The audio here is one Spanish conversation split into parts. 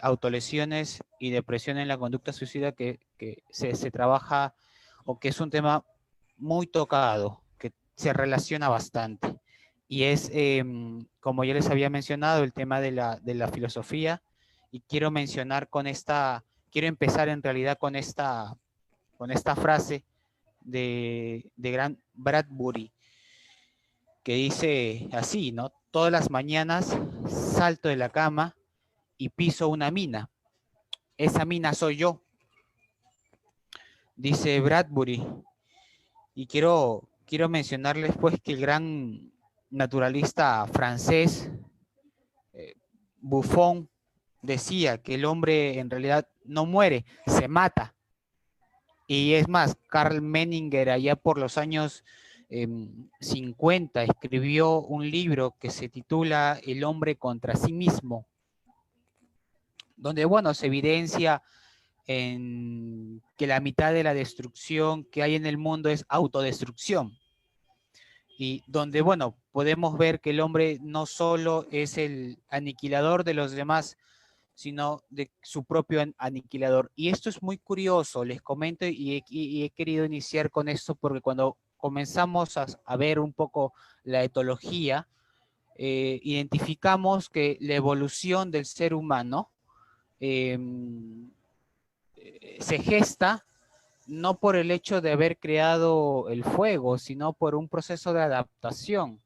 autolesiones y depresión en la conducta suicida que se trabaja o que es un tema muy tocado, que se relaciona bastante. Y es, como ya les había mencionado, el tema de la filosofía. Y quiero mencionar quiero empezar en realidad con esta frase de Gran Bradbury, que dice así, ¿no? Todas las mañanas salto de la cama y piso una mina. Esa mina soy yo, dice Bradbury. Y quiero mencionarles pues que el gran naturalista francés Buffon decía que el hombre en realidad no muere, se mata. Y es más, Karl Menninger allá por los años 50 escribió un libro que se titula El hombre contra sí mismo, donde, bueno, se evidencia en que la mitad de la destrucción que hay en el mundo es autodestrucción. Y donde, bueno, podemos ver que el hombre no solo es el aniquilador de los demás, sino de su propio aniquilador. Y esto es muy curioso, les comento, y he querido iniciar con esto porque cuando comenzamos a ver un poco la etología, identificamos que la evolución del ser humano eh, se gesta no por el hecho de haber creado el fuego, sino por un proceso de adaptación.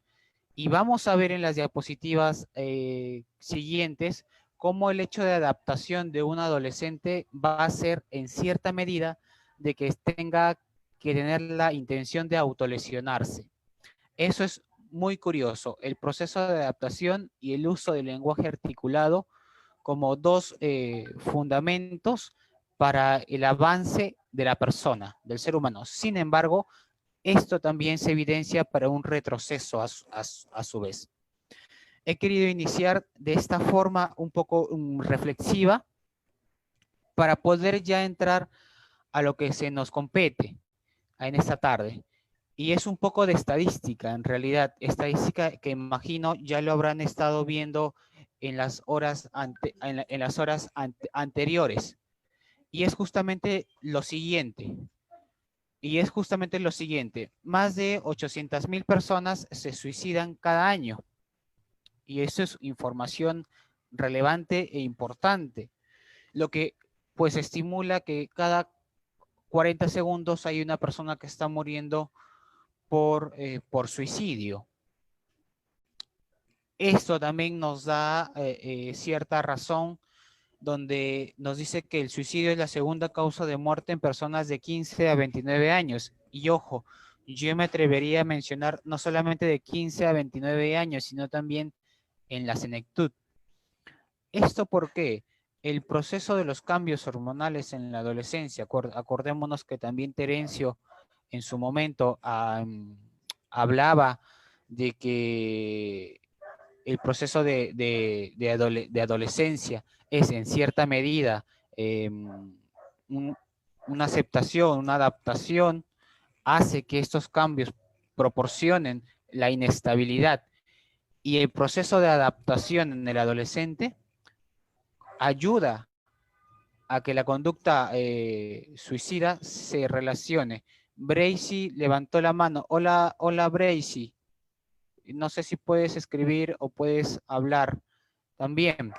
Y vamos a ver en las diapositivas siguientes cómo el hecho de adaptación de un adolescente va a ser en cierta medida de que tenga que tener la intención de autolesionarse. Eso es muy curioso, el proceso de adaptación y el uso del lenguaje articulado como dos fundamentos para el avance de la persona, del ser humano. Sin embargo, esto también se evidencia para un retroceso a su vez. He querido iniciar de esta forma un poco reflexiva para poder ya entrar a lo que se nos compete en esta tarde. Y es un poco de estadística, en realidad, estadística que imagino ya lo habrán estado viendo en las horas, anteriores. Y es justamente lo siguiente. Más de 800,000 personas se suicidan cada año. Y eso es información relevante e importante. Lo que pues estimula que cada 40 segundos hay una persona que está muriendo por suicidio. Esto también nos da cierta razón donde nos dice que el suicidio es la segunda causa de muerte en personas de 15 a 29 años. Y ojo, yo me atrevería a mencionar no solamente de 15 a 29 años, sino también en la senectud. ¿Esto por qué? El proceso de los cambios hormonales en la adolescencia, acordémonos que también Terencio en su momento hablaba de que el proceso de adolescencia es en cierta medida una aceptación, una adaptación, hace que estos cambios proporcionen la inestabilidad y el proceso de adaptación en el adolescente ayuda a que la conducta suicida se relacione. Bracy levantó la mano. Hola, hola Bracy. No sé si puedes escribir o puedes hablar también.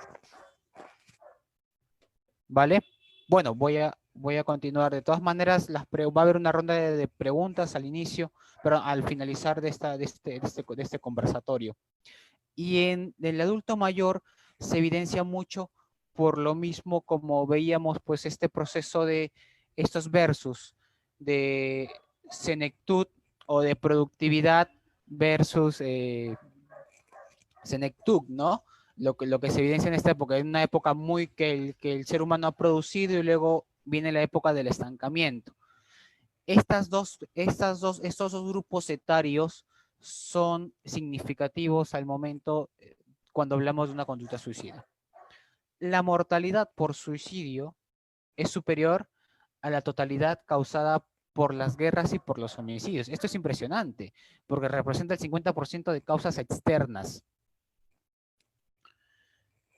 ¿Vale? Bueno, voy a continuar. De todas maneras, va a haber una ronda de preguntas al inicio, pero al finalizar de este conversatorio. Y en el adulto mayor se evidencia mucho por lo mismo como veíamos pues este proceso de estos versus de senectud o de productividad versus senectud, ¿no? Lo que se evidencia en esta época, es una época muy que el ser humano ha producido y luego viene la época del estancamiento. Estos dos grupos etarios son significativos al momento cuando hablamos de una conducta suicida. La mortalidad por suicidio es superior a la totalidad causada por las guerras y por los homicidios. Esto es impresionante, porque representa el 50% de causas externas.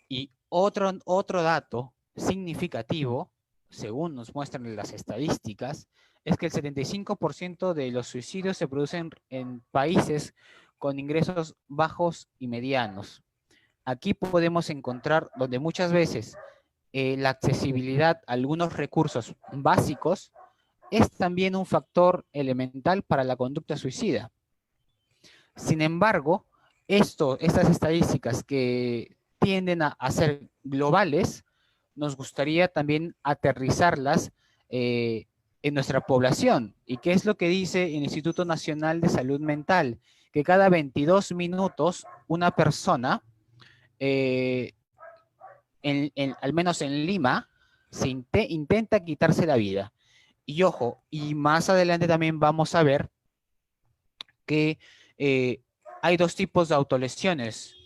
Y Otro dato significativo, según nos muestran las estadísticas, es que el 75% de los suicidios se producen en países con ingresos bajos y medianos. Aquí podemos encontrar donde muchas veces la accesibilidad a algunos recursos básicos es también un factor elemental para la conducta suicida. Sin embargo, estas estadísticas que tienden a ser globales, nos gustaría también aterrizarlas en nuestra población. ¿Y qué es lo que dice el Instituto Nacional de Salud Mental? Que cada 22 minutos una persona, al menos en Lima, intenta quitarse la vida. Y ojo, y más adelante también vamos a ver que hay dos tipos de autolesiones.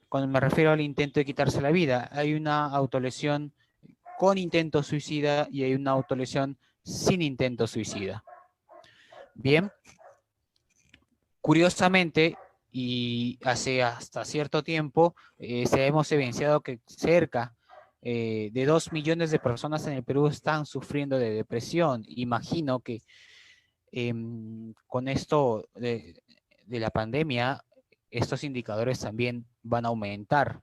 Cuando me refiero al intento de quitarse la vida, hay una autolesión con intento suicida y hay una autolesión sin intento suicida. Bien, curiosamente, y hace hasta cierto tiempo, se hemos evidenciado que cerca de 2 millones de personas en el Perú están sufriendo de depresión. Imagino que con esto de la pandemia, estos indicadores también van a aumentar.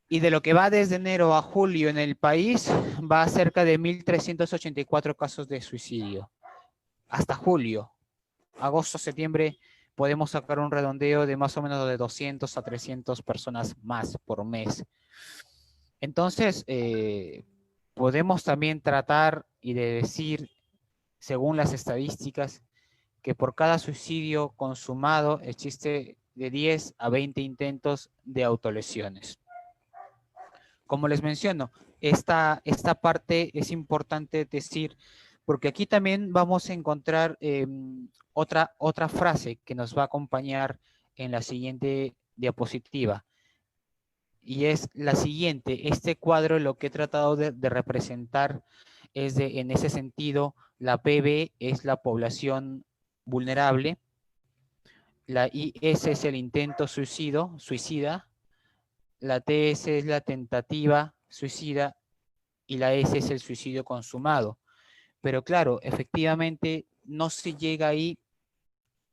Y de lo que va desde enero a julio en el país, va a cerca de 1.384 casos de suicidio. Hasta julio, agosto, septiembre, podemos sacar un redondeo de más o menos de 200 a 300 personas más por mes. Entonces, podemos también tratar y de decir, según las estadísticas, que por cada suicidio consumado existe de 10 a 20 intentos de autolesiones. Como les menciono, esta parte es importante decir, porque aquí también vamos a encontrar otra frase que nos va a acompañar en la siguiente diapositiva. Y es la siguiente. Este cuadro lo que he tratado de representar es en ese sentido, la PB es la población vulnerable, la IS es el intento suicida, la TS es la tentativa suicida y la S es el suicidio consumado. Pero claro, efectivamente no se llega ahí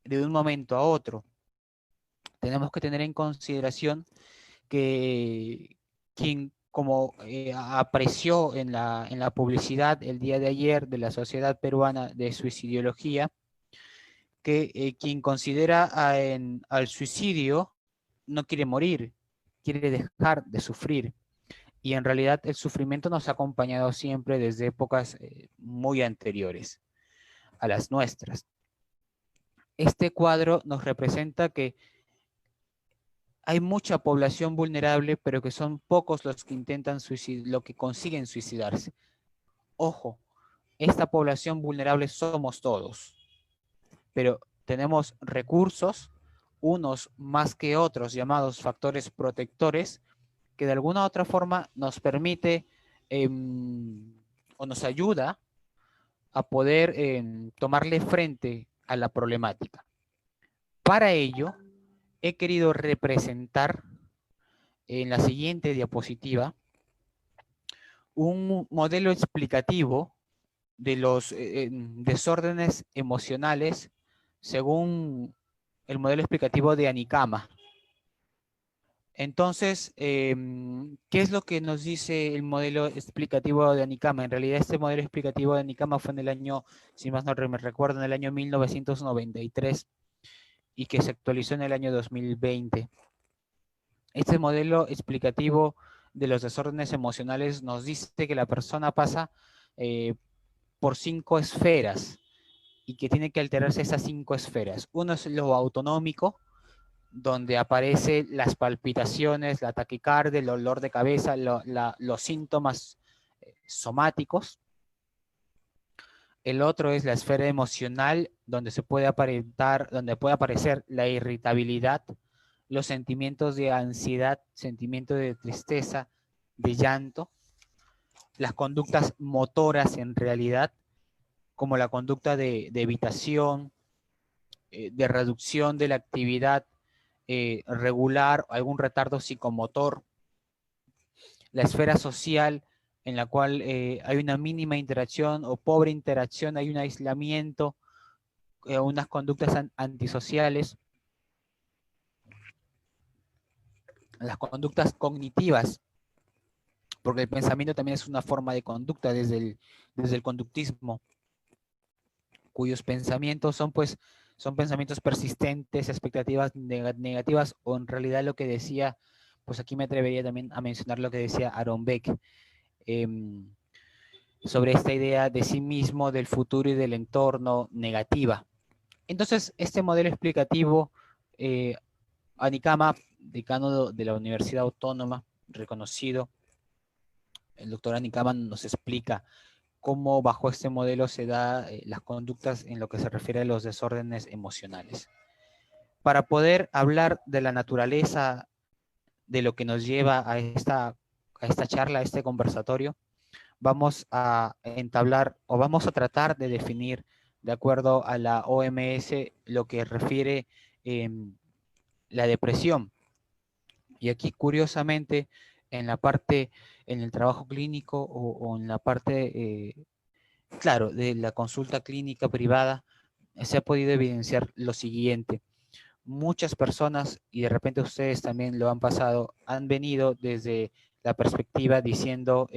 de un momento a otro. Tenemos que tener en consideración que quien, como apreció en la publicidad el día de ayer de la Sociedad Peruana de Suicidología, que quien considera al suicidio no quiere morir, quiere dejar de sufrir. Y en realidad el sufrimiento nos ha acompañado siempre desde épocas muy anteriores a las nuestras. Este cuadro nos representa que hay mucha población vulnerable, pero que son pocos los que intentan lo que consiguen suicidarse. Ojo, esta población vulnerable somos todos, pero tenemos recursos, unos más que otros, llamados factores protectores, que de alguna u otra forma nos permite o nos ayuda a poder tomarle frente a la problemática. Para ello, he querido representar en la siguiente diapositiva un modelo explicativo de los desórdenes emocionales según el modelo explicativo de Anikama. Entonces, ¿qué es lo que nos dice el modelo explicativo de Anikama? En realidad, este modelo explicativo de Anikama fue en el año, si más no me recuerdo, en el año 1993 y que se actualizó en el año 2020. Este modelo explicativo de los desórdenes emocionales nos dice que la persona pasa por 5 esferas y que tiene que alterarse esas 5 esferas. Uno es lo autonómico, donde aparecen las palpitaciones, la taquicardia, el dolor de cabeza, los síntomas somáticos. El otro es la esfera emocional, donde puede aparecer la irritabilidad, los sentimientos de ansiedad, sentimientos de tristeza, de llanto, las conductas motoras en realidad, como la conducta de evitación, de reducción de la actividad regular, algún retardo psicomotor, la esfera social en la cual hay una mínima interacción o pobre interacción, hay un aislamiento, unas conductas antisociales, las conductas cognitivas, porque el pensamiento también es una forma de conducta desde el conductismo, cuyos pensamientos son pues son pensamientos persistentes, expectativas negativas, o en realidad lo que decía, pues aquí me atrevería también a mencionar lo que decía Aaron Beck, eh, sobre esta idea de sí mismo, del futuro y del entorno negativa. Entonces, este modelo explicativo, Anikama, decano de la Universidad Autónoma, reconocido, el doctor Anikama nos explica cómo bajo este modelo se da las conductas en lo que se refiere a los desórdenes emocionales. Para poder hablar de la naturaleza de lo que nos lleva a esta charla, a este conversatorio, vamos a entablar o vamos a tratar de definir, de acuerdo a la OMS, lo que refiere la depresión. Y aquí, curiosamente, en la parte, en el trabajo clínico o en la parte, claro, de la consulta clínica privada, se ha podido evidenciar lo siguiente. Muchas personas, y de repente ustedes también lo han pasado, han venido desde la perspectiva diciendo,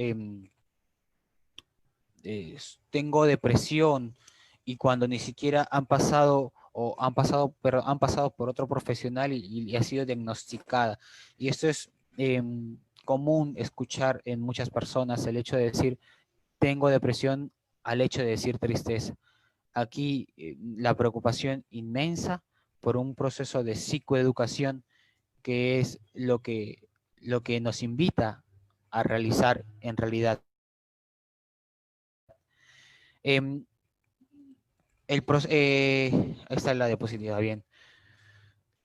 tengo depresión, y cuando ni siquiera han pasado o han pasado por otro profesional y ha sido diagnosticada. Y esto es común escuchar en muchas personas, el hecho de decir tengo depresión al hecho de decir tristeza. Aquí la preocupación inmensa por un proceso de psicoeducación que es lo que nos invita a realizar en realidad. Eh, esta es la diapositiva, bien.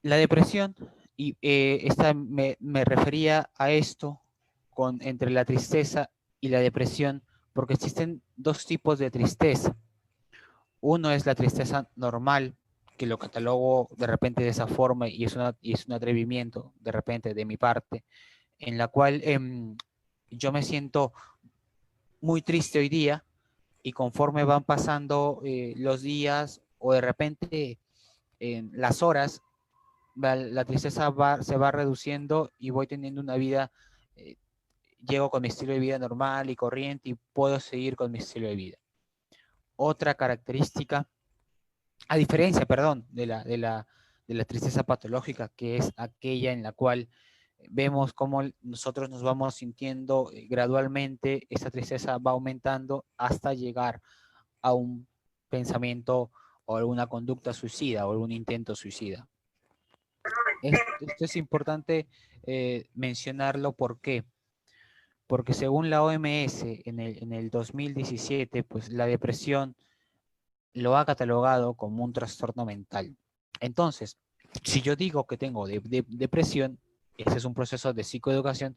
La depresión, y esta me refería a esto entre la tristeza y la depresión, porque existen dos tipos de tristeza. Uno es la tristeza normal, que lo catalogo de repente de esa forma y es un atrevimiento de repente de mi parte, en la cual yo me siento muy triste hoy día, y conforme van pasando los días o de repente las horas, la tristeza se va reduciendo y voy teniendo una vida, eh, llego con mi estilo de vida normal y corriente y puedo seguir con mi estilo de vida. Otra característica, a diferencia, perdón, de la tristeza patológica, que es aquella en la cual vemos cómo nosotros nos vamos sintiendo gradualmente, esa tristeza va aumentando hasta llegar a un pensamiento o alguna conducta suicida o algún intento suicida. Esto es importante mencionarlo. ¿Por qué? Porque según la OMS en el 2017, pues la depresión lo ha catalogado como un trastorno mental. Entonces, si yo digo que tengo depresión, ese es un proceso de psicoeducación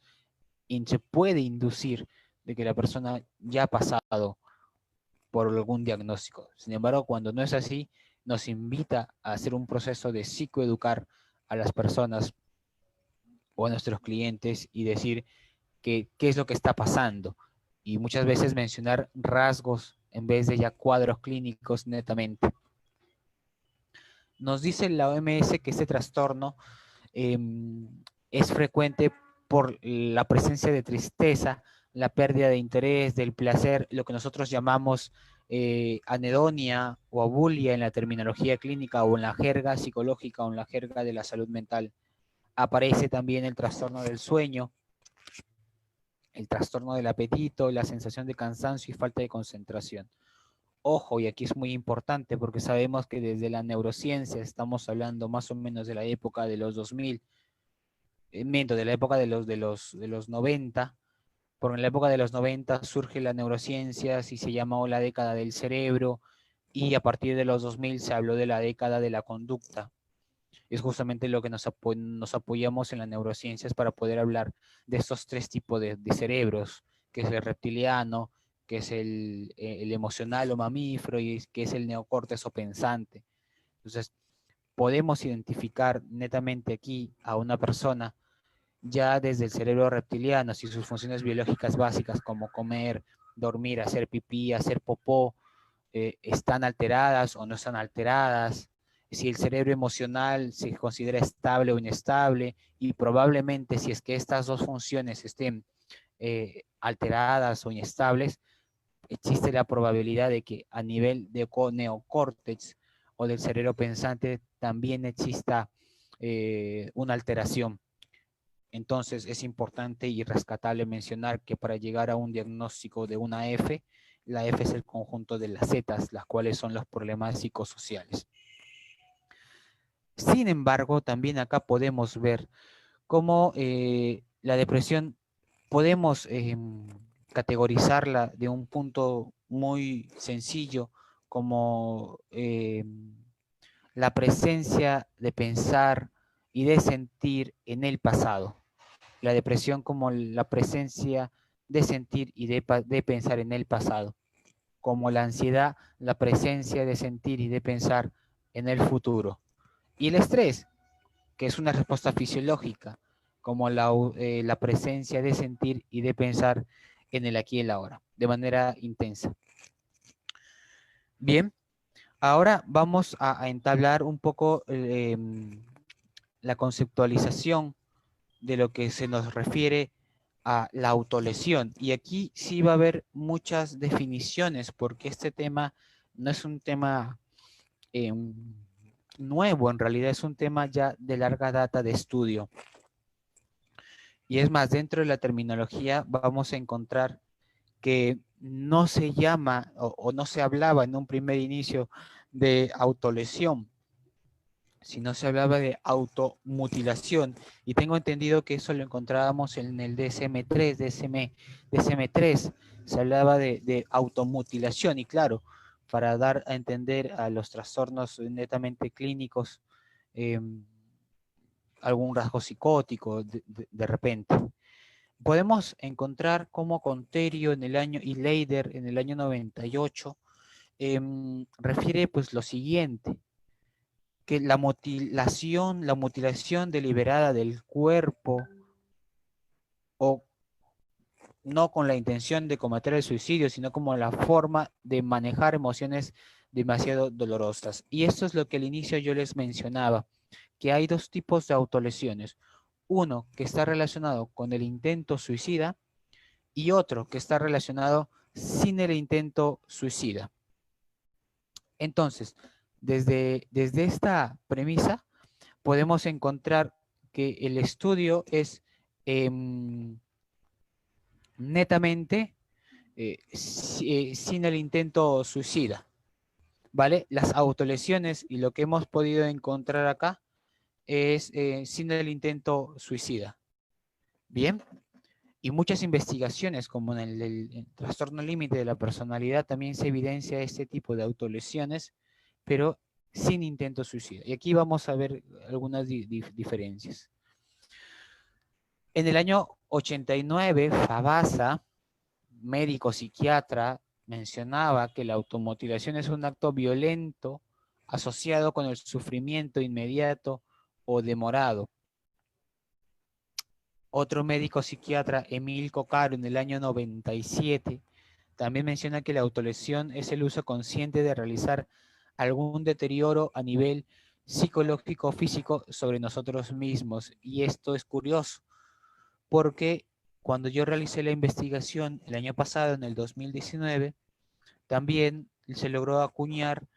y se puede inducir de que la persona ya ha pasado por algún diagnóstico. Sin embargo, cuando no es así, nos invita a hacer un proceso de psicoeducar a las personas o a nuestros clientes y decir qué es lo que está pasando. Y muchas veces mencionar rasgos en vez de ya cuadros clínicos netamente. Nos dice la OMS que este trastorno eh, es frecuente por la presencia de tristeza, la pérdida de interés, del placer, lo que nosotros llamamos anedonia o abulia en la terminología clínica o en la jerga psicológica o en la jerga de la salud mental. Aparece también el trastorno del sueño, el trastorno del apetito, la sensación de cansancio y falta de concentración. Ojo, y aquí es muy importante porque sabemos que desde la neurociencia estamos hablando más o menos de la época de los 2000, de la época de los 90, porque en la época de los 90 surge la neurociencia, y se llamó la década del cerebro, y a partir de los 2000 se habló de la década de la conducta. Es justamente lo que nos apoyamos en las neurociencias para poder hablar de estos tres tipos de cerebros, que es el reptiliano, que es el emocional o mamífero, y que es el neocórtex o pensante. Entonces, podemos identificar netamente aquí a una persona ya desde el cerebro reptiliano, si sus funciones biológicas básicas como comer, dormir, hacer pipí, hacer popó, están alteradas o no están alteradas, si el cerebro emocional se considera estable o inestable, y probablemente si es que estas dos funciones estén alteradas o inestables, existe la probabilidad de que a nivel de neocórtex o del cerebro pensante también exista una alteración. Entonces es importante y rescatable mencionar que para llegar a un diagnóstico de una F, la F es el conjunto de las Z, las cuales son los problemas psicosociales. Sin embargo, también acá podemos ver cómo la depresión podemos categorizarla de un punto muy sencillo como la presencia de pensar y de sentir en el pasado. La depresión como la presencia de sentir y de pensar en el pasado. Como la ansiedad, la presencia de sentir y de pensar en el futuro. Y el estrés, que es una respuesta fisiológica, como la presencia de sentir y de pensar en el aquí y el ahora, de manera intensa. Bien, ahora vamos a entablar un poco la conceptualización de lo que se nos refiere a la autolesión. Y aquí sí va a haber muchas definiciones, porque este tema no es un tema eh, nuevo, en realidad es un tema ya de larga data de estudio. Y es más, dentro de la terminología vamos a encontrar que no se llama o no se hablaba en un primer inicio de autolesión, sino se hablaba de automutilación. Y tengo entendido que eso lo encontrábamos en el DSM-3, DSM-3, se hablaba de automutilación. Y claro, para dar a entender a los trastornos netamente clínicos, eh, algún rasgo psicótico de repente. Podemos encontrar cómo Conterio en el año y Leider en el año 98 refiere pues lo siguiente, que la mutilación deliberada del cuerpo o no con la intención de cometer el suicidio, sino como la forma de manejar emociones demasiado dolorosas. Y esto es lo que al inicio yo les mencionaba, que hay dos tipos de autolesiones. Uno que está relacionado con el intento suicida y otro que está relacionado sin el intento suicida. Entonces, desde esta premisa podemos encontrar que el estudio es netamente sin el intento suicida, ¿vale? Las autolesiones y lo que hemos podido encontrar acá es sin el intento suicida. Bien, y muchas investigaciones, como en el trastorno límite de la personalidad, también se evidencia este tipo de autolesiones, pero sin intento suicida. Y aquí vamos a ver algunas diferencias. En el año 89, Fabasa, médico psiquiatra, mencionaba que la automutilación es un acto violento asociado con el sufrimiento inmediato o demorado. Otro médico psiquiatra, Emil Coccaro, en el año 97, también menciona que la autolesión es el uso consciente de realizar algún deterioro a nivel psicológico o físico sobre nosotros mismos. Y esto es curioso, porque cuando yo realicé la investigación el año pasado, en el 2019, también se logró acuñar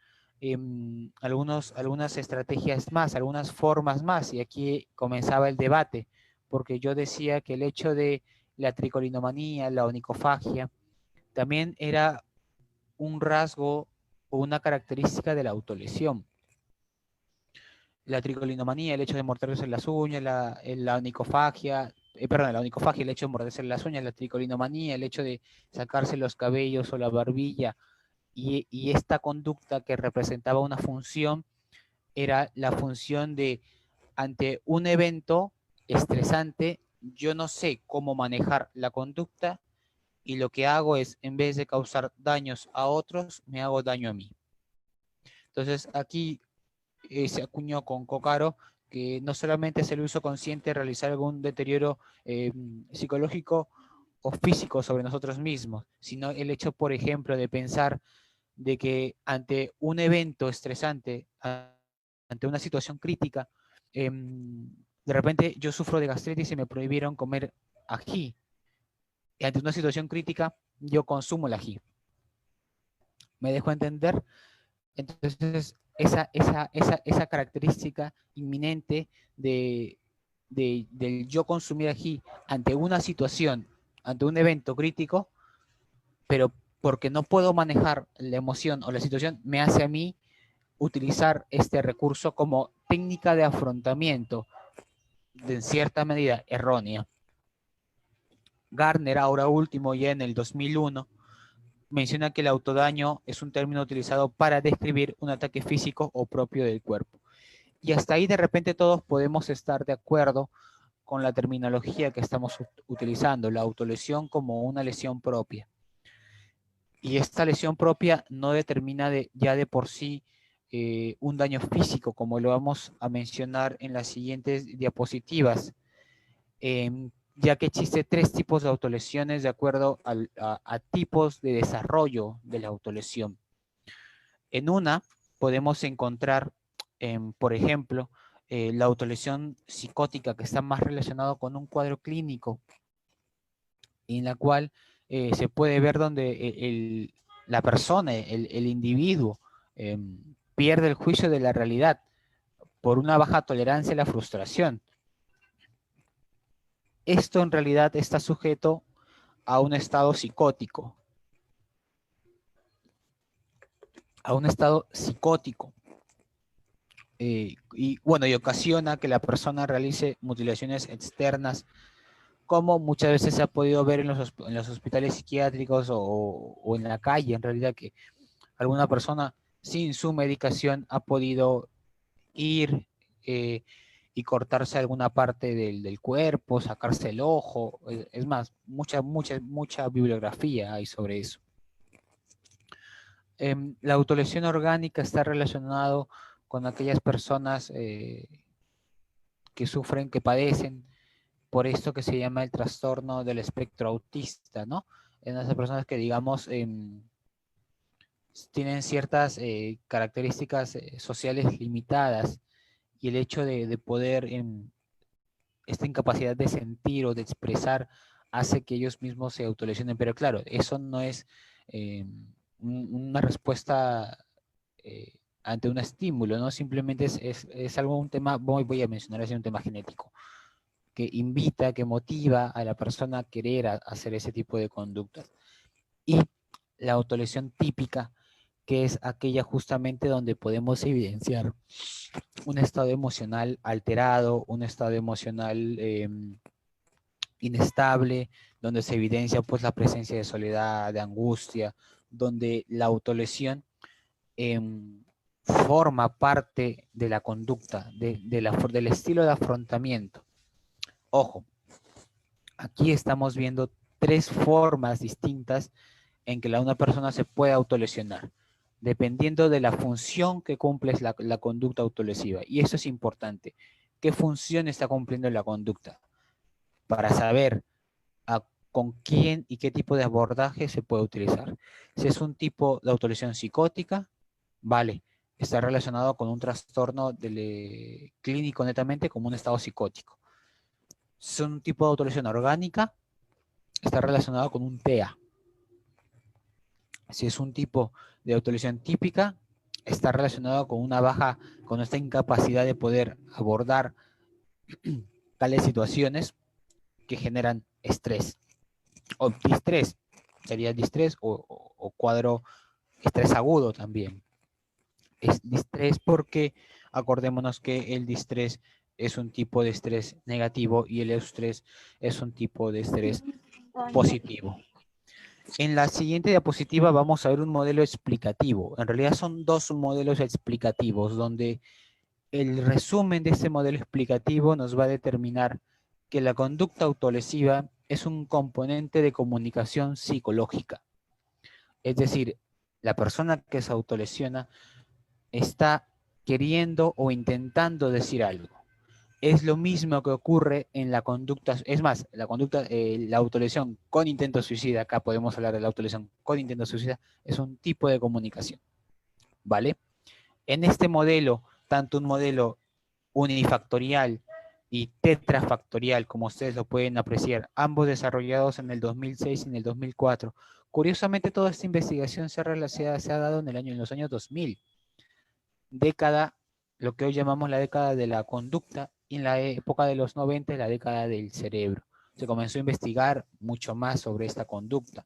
algunas estrategias más, algunas formas más, y aquí comenzaba el debate, porque yo decía que el hecho de la tricolinomanía, la onicofagia, también era un rasgo o una característica de la autolesión. La tricolinomanía, el hecho de morderse las uñas, la onicofagia, la onicofagia, el hecho de morderse las uñas, la tricolinomanía, el hecho de sacarse los cabellos o la barbilla, y esta conducta que representaba una función era la función de, ante un evento estresante, yo no sé cómo manejar la conducta y lo que hago es, en vez de causar daños a otros, me hago daño a mí. Entonces aquí se acuñó con Coccaro que no solamente es el uso consciente de realizar algún deterioro psicológico o físico sobre nosotros mismos, sino el hecho, por ejemplo, de pensar de que ante un evento estresante, ante una situación crítica, de repente yo sufro de gastritis y me prohibieron comer ají. Y ante una situación crítica, yo consumo el ají. ¿Me dejo entender? Entonces, esa característica inminente del yo consumir ají ante una situación, ante un evento crítico, pero porque no puedo manejar la emoción o la situación, me hace a mí utilizar este recurso como técnica de afrontamiento, de en cierta medida errónea. Gardner, ahora último, ya en el 2001, menciona que el autodaño es un término utilizado para describir un ataque físico o propio del cuerpo. Y hasta ahí de repente todos podemos estar de acuerdo con la terminología que estamos utilizando, la autolesión como una lesión propia. Y esta lesión propia no determina ya de por sí un daño físico, como lo vamos a mencionar en las siguientes diapositivas, ya que existe 3 tipos de autolesiones de acuerdo a tipos de desarrollo de la autolesión. En una podemos encontrar, por ejemplo, la autolesión psicótica, que está más relacionado con un cuadro clínico, en la cual se puede ver donde la persona, el individuo, pierde el juicio de la realidad por una baja tolerancia a la frustración. Esto en realidad está sujeto a un estado psicótico. A un estado psicótico. Y bueno, y ocasiona que la persona realice mutilaciones externas, como muchas veces se ha podido ver en los hospitales psiquiátricos o en la calle, en realidad, que alguna persona sin su medicación ha podido ir y cortarse alguna parte del cuerpo, sacarse el ojo. Es más, mucha bibliografía hay sobre eso. La autolesión orgánica está relacionado con aquellas personas que sufren, que padecen por esto que se llama el trastorno del espectro autista, ¿no? En esas personas que, digamos, tienen ciertas características sociales limitadas, y el hecho de poder, esta incapacidad de sentir o de expresar, hace que ellos mismos se autolesionen. Pero claro, eso no es una respuesta ante un estímulo, ¿no? Simplemente es algo, un tema, voy a mencionar así, un tema genético, que invita, que motiva a la persona a querer hacer ese tipo de conductas. Y la autolesión típica, que es aquella justamente donde podemos evidenciar un estado emocional alterado, un estado emocional inestable, donde se evidencia pues la presencia de soledad, de angustia, donde la autolesión forma parte de la conducta, del estilo de afrontamiento. Ojo, aquí estamos viendo 3 formas distintas en que una persona se puede autolesionar, dependiendo de la función que cumple la conducta autolesiva. Y eso es importante. ¿Qué función está cumpliendo la conducta? Para saber con quién y qué tipo de abordaje se puede utilizar. Si es un tipo de autolesión psicótica, vale, está relacionado con un trastorno clínico netamente como un estado psicótico. Si es un tipo de autolesión orgánica, está relacionado con un TEA. Si es un tipo de autolesión típica, está relacionado con una baja, con esta incapacidad de poder abordar tales situaciones que generan estrés o distrés, sería distrés o cuadro estrés agudo también. Es distrés porque acordémonos que el distrés es un tipo de estrés negativo y el eustrés es un tipo de estrés positivo. En la siguiente diapositiva vamos a ver un modelo explicativo. En realidad son 2 modelos explicativos, donde el resumen de este modelo explicativo nos va a determinar que la conducta autolesiva es un componente de comunicación psicológica. Es decir, la persona que se autolesiona está queriendo o intentando decir algo. Es lo mismo que ocurre en la conducta, es más, la autolesión con intento suicida, acá podemos hablar de la autolesión con intento suicida, es un tipo de comunicación, ¿vale? En este modelo, tanto un modelo unifactorial y tetrafactorial, como ustedes lo pueden apreciar, ambos desarrollados en el 2006 y en el 2004. Curiosamente, toda esta investigación se ha dado en los años 2000, década, lo que hoy llamamos la década de la conducta, y en la época de los 90, la década del cerebro. Se comenzó a investigar mucho más sobre esta conducta.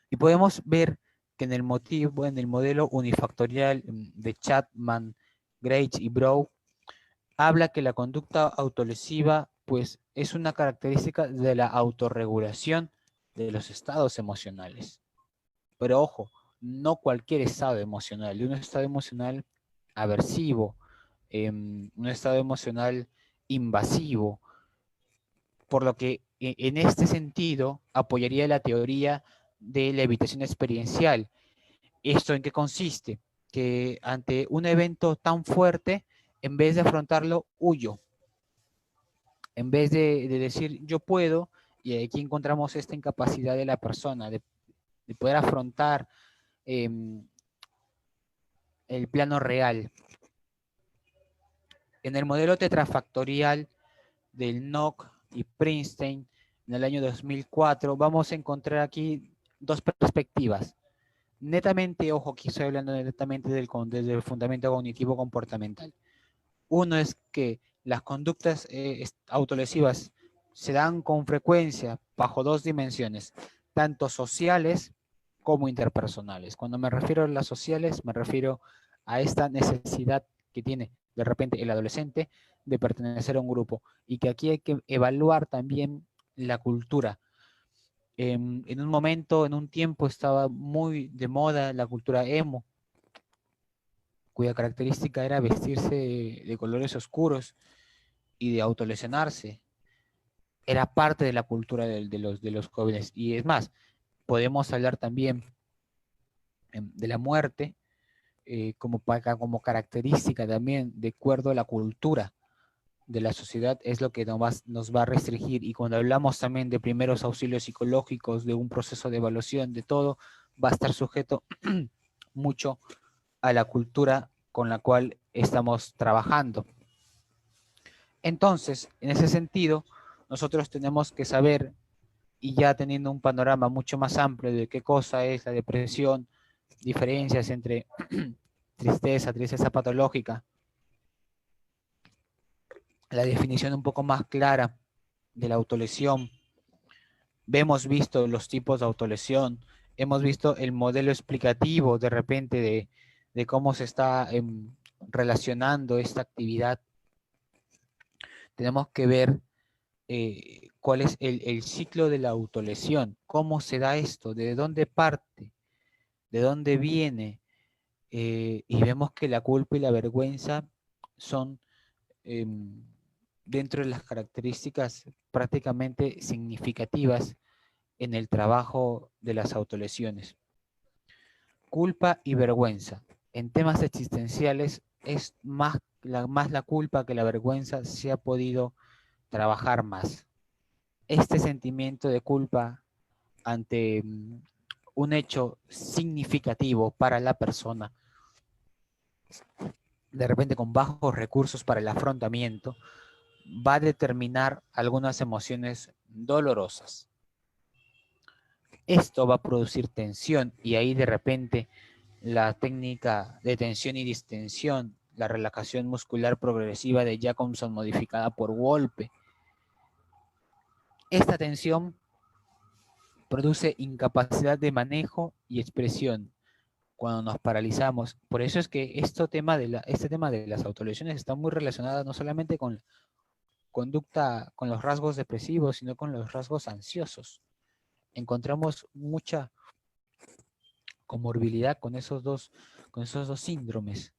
Y podemos ver que en el modelo unifactorial de Chapman, Grace y Brough, habla que la conducta autolesiva pues es una característica de la autorregulación de los estados emocionales. Pero ojo, no cualquier estado emocional, de un estado emocional aversivo, un estado emocional invasivo, por lo que en este sentido apoyaría la teoría de la evitación experiencial. ¿Esto en qué consiste? Que ante un evento tan fuerte, en vez de afrontarlo, huyo. En vez de decir yo puedo, y aquí encontramos esta incapacidad de la persona de poder afrontar eh, el plano real. En el modelo tetrafactorial del Knock y Prinstein en el año 2004, vamos a encontrar aquí dos perspectivas. Netamente, ojo, aquí estoy hablando netamente desde el fundamento cognitivo comportamental. Uno es que las conductas autolesivas se dan con frecuencia bajo dos dimensiones, tanto sociales como interpersonales. Cuando me refiero a las sociales, me refiero a esta necesidad que tiene de repente el adolescente de pertenecer a un grupo, y que aquí hay que evaluar también la cultura. En un momento, en un tiempo, estaba muy de moda la cultura emo, cuya característica era vestirse de colores oscuros y de autolesionarse. Era parte de la cultura de los jóvenes. Y es más, podemos hablar también de la muerte como característica también, de acuerdo a la cultura de la sociedad, es lo que nos va a restringir. Y cuando hablamos también de primeros auxilios psicológicos, de un proceso de evaluación, de todo, va a estar sujeto mucho a la cultura con la cual estamos trabajando. Entonces, en ese sentido, nosotros tenemos que saber, y ya teniendo un panorama mucho más amplio de qué cosa es la depresión, diferencias entre tristeza patológica, la definición un poco más clara de la autolesión, hemos visto los tipos de autolesión, hemos visto el modelo explicativo de repente de cómo se está relacionando esta actividad. Tenemos que ver cuál es el ciclo de la autolesión, cómo se da esto, de dónde parte, de dónde viene, y vemos que la culpa y la vergüenza son eh, dentro de las características prácticamente significativas en el trabajo de las autolesiones. Culpa y vergüenza. En temas existenciales es más la culpa que la vergüenza se ha podido trabajar más. Este sentimiento de culpa ante un hecho significativo para la persona, de repente con bajos recursos para el afrontamiento, va a determinar algunas emociones dolorosas. Esto va a producir tensión, y ahí de repente la técnica de tensión y distensión, la relajación muscular progresiva de Jacobson modificada por Wolpe. Esta tensión produce incapacidad de manejo y expresión cuando nos paralizamos. Por eso es que este tema de las autolesiones está muy relacionado no solamente con la conducta, con los rasgos depresivos, sino con los rasgos ansiosos. Encontramos mucha comorbilidad con esos dos síndromes.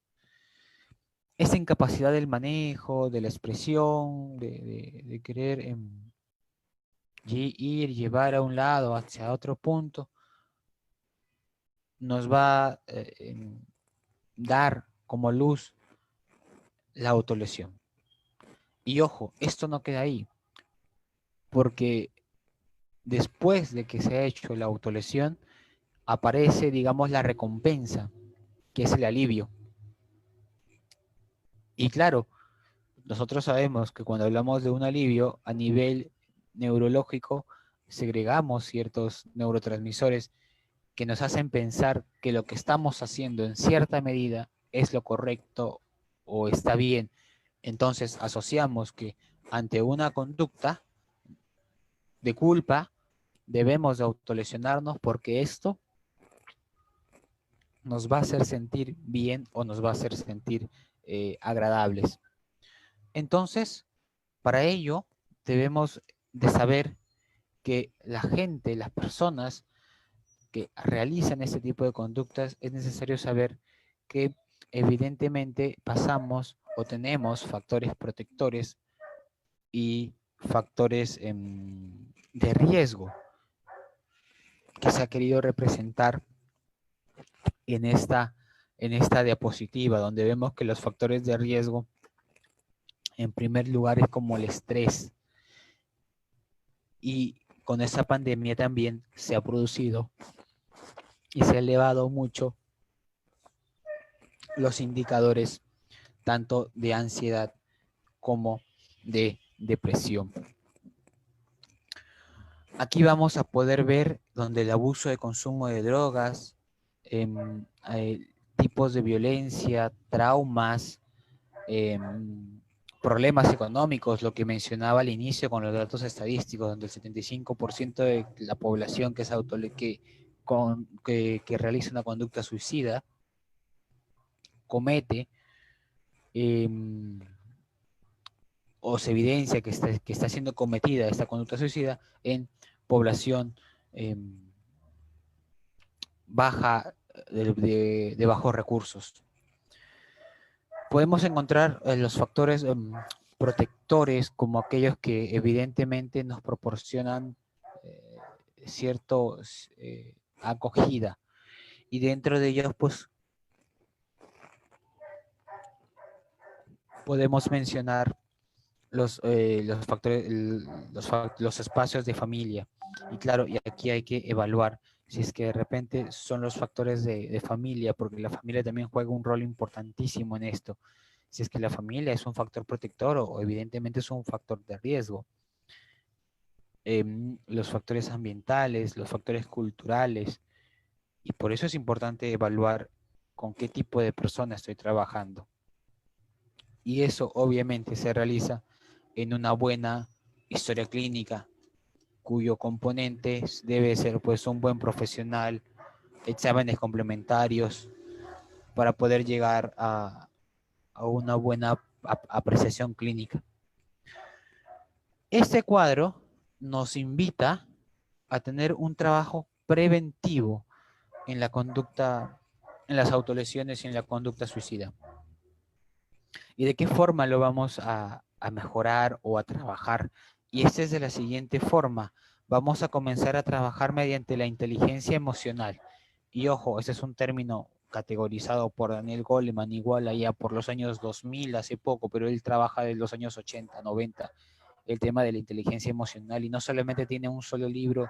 Esa incapacidad del manejo, de la expresión, de querer ir, llevar a un lado, hacia otro punto, nos va a dar como luz la autolesión. Y ojo, esto no queda ahí, porque después de que se ha hecho la autolesión, aparece, digamos, la recompensa, que es el alivio. Y claro, nosotros sabemos que cuando hablamos de un alivio a nivel neurológico, segregamos ciertos neurotransmisores que nos hacen pensar que lo que estamos haciendo en cierta medida es lo correcto o está bien. Entonces asociamos que ante una conducta de culpa debemos de autolesionarnos porque esto nos va a hacer sentir bien o nos va a hacer sentir agradables. Entonces, para ello debemos de saber que la gente, las personas que realizan este tipo de conductas, es necesario saber que evidentemente pasamos o tenemos factores protectores y factores de riesgo que se ha querido representar en esta diapositiva, donde vemos que los factores de riesgo, en primer lugar, es como el estrés. Y con esta pandemia también se ha producido y se ha elevado mucho los indicadores tanto de ansiedad como de depresión. Aquí vamos a poder ver donde el abuso de consumo de drogas, tipos de violencia, traumas, problemas económicos, lo que mencionaba al inicio con los datos estadísticos, donde el 75% de la población que, que realiza una conducta suicida comete o se evidencia que está siendo cometida esta conducta suicida en población eh, baja, de bajos recursos. Podemos encontrar los factores protectores como aquellos que evidentemente nos proporcionan eh, cierta acogida, y dentro de ellos pues podemos mencionar los factores, los espacios de familia. Y claro, y aquí hay que evaluar si es que de repente son los factores de familia, porque la familia también juega un rol importantísimo en esto. Si es que la familia es un factor protector o evidentemente es un factor de riesgo. Los factores ambientales, los factores culturales, y por eso es importante evaluar con qué tipo de persona estoy trabajando. Y eso obviamente se realiza en una buena historia clínica, cuyo componente debe ser pues un buen profesional, exámenes complementarios para poder llegar a una buena apreciación clínica. Este cuadro nos invita a tener un trabajo preventivo en la conducta, en las autolesiones y en la conducta suicida. ¿Y de qué forma lo vamos a mejorar o a trabajar? Y esta es de la siguiente forma. Vamos a comenzar a trabajar mediante la inteligencia emocional. Y ojo, ese es un término categorizado por Daniel Goleman, igual allá por los años 2000, hace poco, pero él trabaja de los años 80, 90, el tema de la inteligencia emocional, y no solamente tiene un solo libro,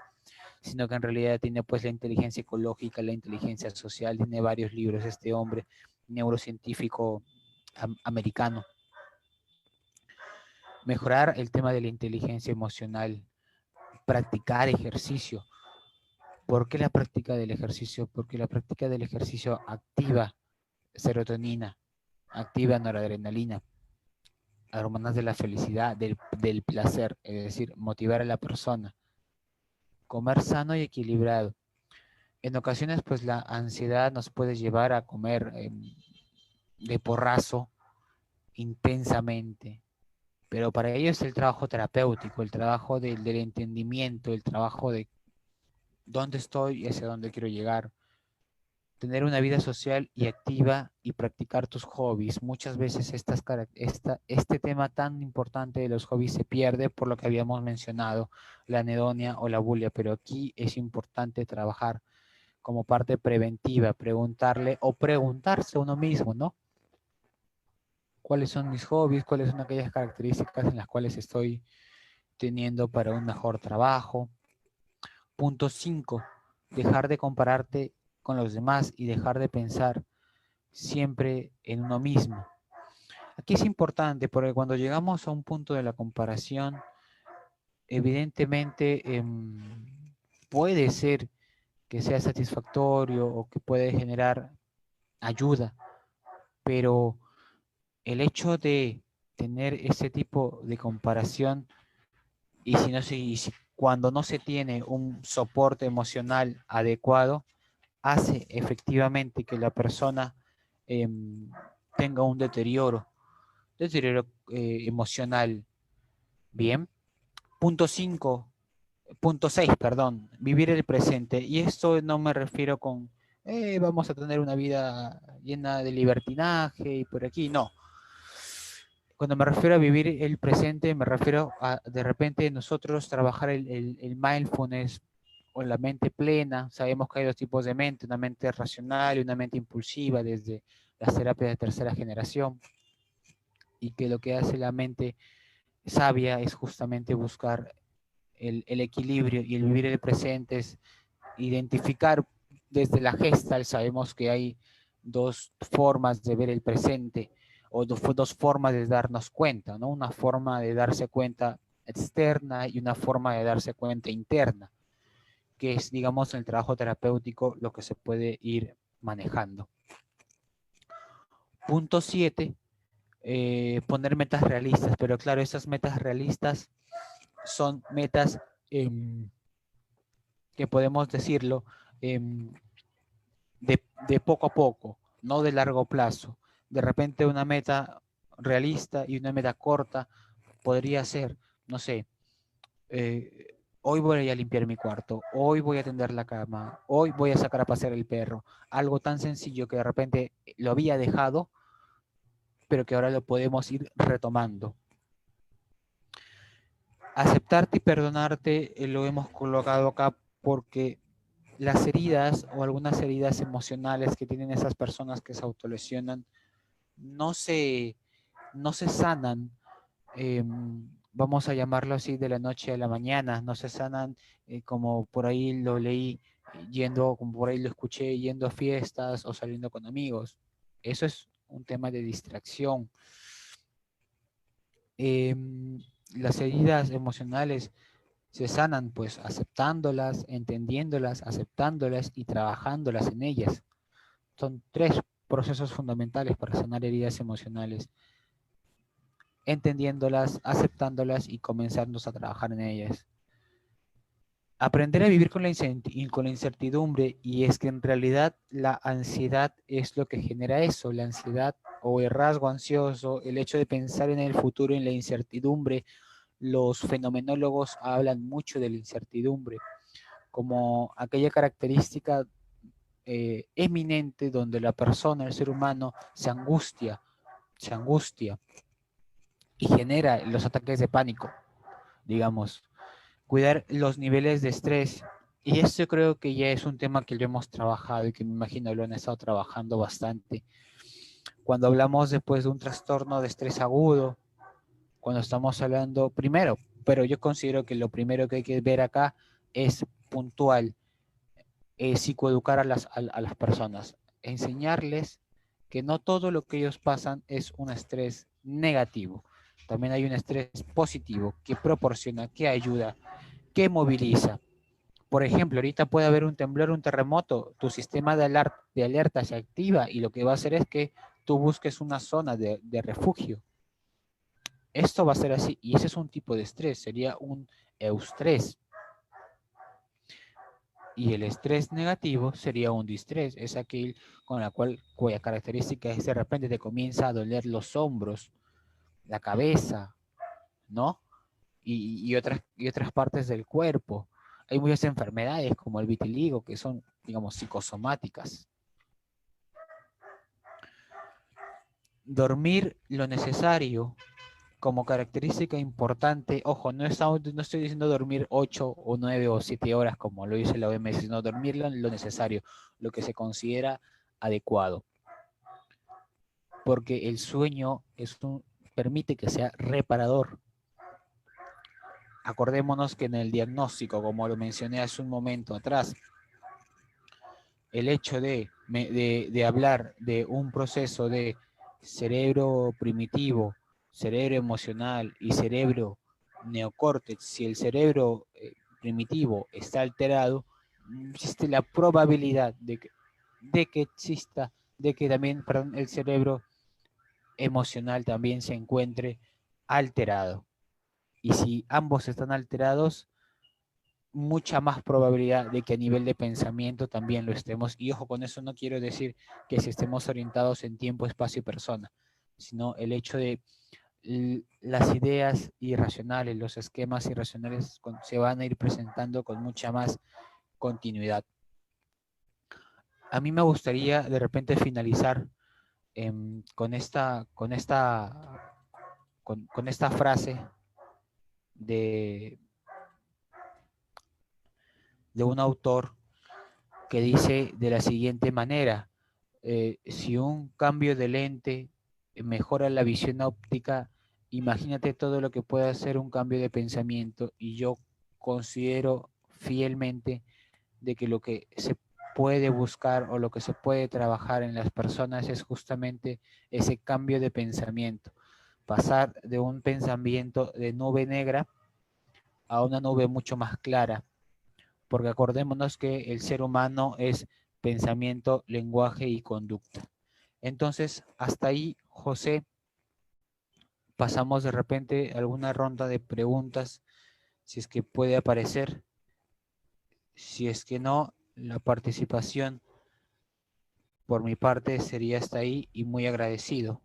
sino que en realidad tiene pues la inteligencia ecológica, la inteligencia social, tiene varios libros este hombre, neurocientífico americano. Mejorar el tema de la inteligencia emocional, practicar ejercicio. ¿Por qué la práctica del ejercicio? Porque la práctica del ejercicio activa serotonina, activa noradrenalina, hormonas de la felicidad, del placer, es decir, motivar a la persona. Comer sano y equilibrado. En ocasiones, pues la ansiedad nos puede llevar a comer de porrazo intensamente, pero para ello es el trabajo terapéutico, el trabajo del entendimiento, el trabajo de dónde estoy y hacia dónde quiero llegar. Tener una vida social y activa y practicar tus hobbies. Muchas veces este tema tan importante de los hobbies se pierde por lo que habíamos mencionado, la anedonia o la bulia, pero aquí es importante trabajar como parte preventiva, preguntarle o preguntarse a uno mismo, ¿no? cuáles son mis hobbies, cuáles son aquellas características en las cuales estoy teniendo para un mejor trabajo. Punto 5, dejar de compararte con los demás y dejar de pensar siempre en uno mismo. Aquí es importante porque cuando llegamos a un punto de la comparación, evidentemente puede ser que sea satisfactorio o que puede generar ayuda, pero el hecho de tener ese tipo de comparación y si no se, y si- cuando no se tiene un soporte emocional adecuado, hace efectivamente que la persona em, tenga un deterioro emocional. Bien. Punto 5, punto 6, perdón, vivir el presente. Y esto no me refiero con, vamos a tener una vida llena de libertinaje y por aquí, no. Cuando me refiero a vivir el presente, me refiero a de repente nosotros trabajar el mindfulness o la mente plena. Sabemos que hay dos tipos de mente, una mente racional y una mente impulsiva desde las terapias de tercera generación, y que lo que hace la mente sabia es justamente buscar el equilibrio, y el vivir el presente es identificar desde la Gestalt. Sabemos que hay dos formas de ver el presente o dos formas de darnos cuenta, ¿no? Una forma de darse cuenta externa y una forma de darse cuenta interna, que es, digamos, en el trabajo terapéutico lo que se puede ir manejando. Punto 7, poner metas realistas, pero claro, esas metas realistas son metas que podemos decirlo, eh, de poco a poco, no de largo plazo. De repente una meta realista y una meta corta podría ser, no sé, hoy voy a limpiar mi cuarto, hoy voy a tender la cama, hoy voy a sacar a pasear el perro. Algo tan sencillo que de repente lo había dejado, pero que ahora lo podemos ir retomando. Aceptarte y perdonarte lo hemos colocado acá porque las heridas o algunas heridas emocionales que tienen esas personas que se autolesionan no se, no se sanan, eh, vamos a llamarlo así, de la noche a la mañana, no se sanan como por ahí lo leí, yendo, como por ahí lo escuché, yendo a fiestas o saliendo con amigos. Eso es un tema de distracción. Eh, las heridas emocionales se sanan pues aceptándolas, entendiéndolas, aceptándolas y trabajándolas en ellas. Son tres procesos fundamentales para sanar heridas emocionales: entendiéndolas, aceptándolas y comenzarnos a trabajar en ellas. Aprender a vivir con la incertidumbre, y es que en realidad la ansiedad es lo que genera eso, la ansiedad o el rasgo ansioso, el hecho de pensar en el futuro, en la incertidumbre. Los fenomenólogos hablan mucho de la incertidumbre como aquella característica eminente donde la persona, el ser humano, se angustia y genera los ataques de pánico, digamos. Cuidar los niveles de estrés. Y esto creo que ya es un tema que lo hemos trabajado y que me imagino lo han estado trabajando bastante. Cuando hablamos después de un trastorno de estrés agudo, cuando estamos hablando, primero, pero yo considero que lo primero que hay que ver acá es puntual, psicoeducar a las personas, enseñarles que no todo lo que ellos pasan es un estrés negativo. También hay un estrés positivo que proporciona, que ayuda, que moviliza. Por ejemplo, ahorita puede haber un temblor, un terremoto, tu sistema de alerta se activa y lo que va a hacer es que tú busques una zona de refugio. Esto va a ser así, y ese es un tipo de estrés, sería un eustrés. Y el estrés negativo sería un distrés, es aquel con la cuya característica es de repente te comienza a doler los hombros, la cabeza, ¿no? Y otras partes del cuerpo. Hay muchas enfermedades como el vitiligo que son, digamos, psicosomáticas. Dormir lo necesario como característica importante. Ojo, no estoy diciendo dormir 8 o 9 o 7 horas como lo dice la OMS, sino dormir lo necesario, lo que se considera adecuado. porque el sueño permite que sea reparador. Acordémonos que en el diagnóstico, como lo mencioné hace un momento atrás, el hecho de hablar de un proceso de cerebro primitivo, cerebro emocional y cerebro neocórtex, si el cerebro primitivo está alterado, existe la probabilidad de que también, perdón, el cerebro emocional también se encuentre alterado. Y si ambos están alterados, mucha más probabilidad de que a nivel de pensamiento también lo estemos. Y ojo, con eso no quiero decir que si estemos orientados en tiempo, espacio y persona, sino el hecho de las ideas irracionales, los esquemas irracionales se van a ir presentando con mucha más continuidad. A mí me gustaría de repente finalizar con esta frase de, de un autor que dice de la siguiente manera: si un cambio de lente mejora la visión óptica, imagínate todo lo que puede hacer un cambio de pensamiento. Y yo considero fielmente de que lo que se puede buscar o lo que se puede trabajar en las personas es justamente ese cambio de pensamiento, pasar de un pensamiento de nube negra a una nube mucho más clara, porque acordémonos que el ser humano es pensamiento, lenguaje y conducta. Entonces, hasta ahí, José, pasamos de repente a alguna ronda de preguntas, si es que puede aparecer. Si es que no, la participación por mi parte sería hasta ahí y muy agradecido.